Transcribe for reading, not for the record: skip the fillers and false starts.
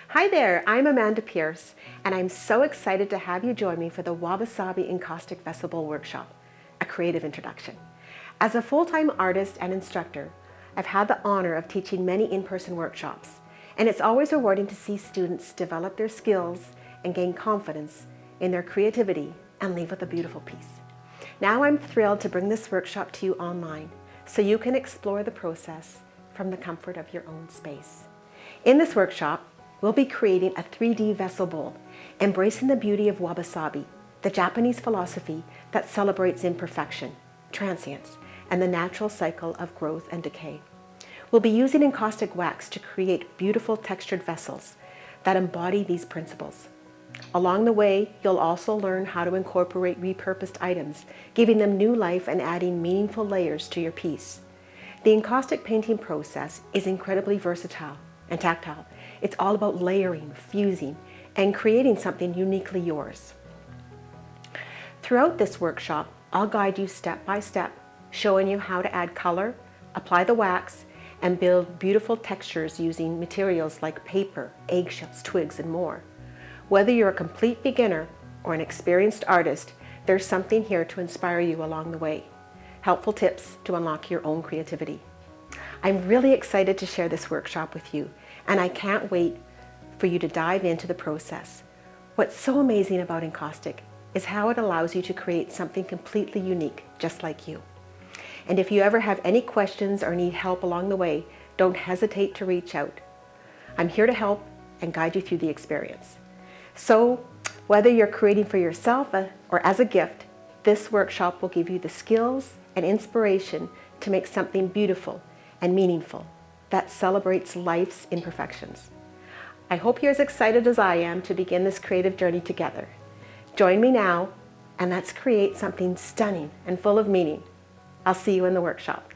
Hi there, I'm Amanda Pierce, and I'm so excited to have you join me for the Wabi-Sabi Encaustic Vessel Bowl Workshop, a creative introduction. As a full-time artist and instructor, I've had the honor of teaching many in-person workshops, and it's always rewarding to see students develop their skills and gain confidence in their creativity and leave with a beautiful piece. Now I'm thrilled to bring this workshop to you online, so you can explore the process from the comfort of your own space. In this workshop, we'll be creating a 3D vessel bowl, embracing the beauty of Wabi-Sabi, the Japanese philosophy that celebrates imperfection, transience, and the natural cycle of growth and decay. We'll be using encaustic wax to create beautiful textured vessels that embody these principles. Along the way, you'll also learn how to incorporate repurposed items, giving them new life and adding meaningful layers to your piece. The encaustic painting process is incredibly versatile and tactile. It's all about layering, fusing, and creating something uniquely yours. Throughout this workshop, I'll guide you step by step, showing you how to add color, apply the wax, and build beautiful textures using materials like paper, eggshells, twigs, and more. Whether you're a complete beginner or an experienced artist, there's something here to inspire you along the way. Helpful tips to unlock your own creativity. I'm really excited to share this workshop with you, and I can't wait for you to dive into the process. What's so amazing about encaustic is how it allows you to create something completely unique, just like you. And if you ever have any questions or need help along the way, don't hesitate to reach out. I'm here to help and guide you through the experience. So, whether you're creating for yourself or as a gift, this workshop will give you the skills and inspiration to make something beautiful and meaningful that celebrates life's imperfections. I hope you're as excited as I am to begin this creative journey together. Join me now, and let's create something stunning and full of meaning. I'll see you in the workshop.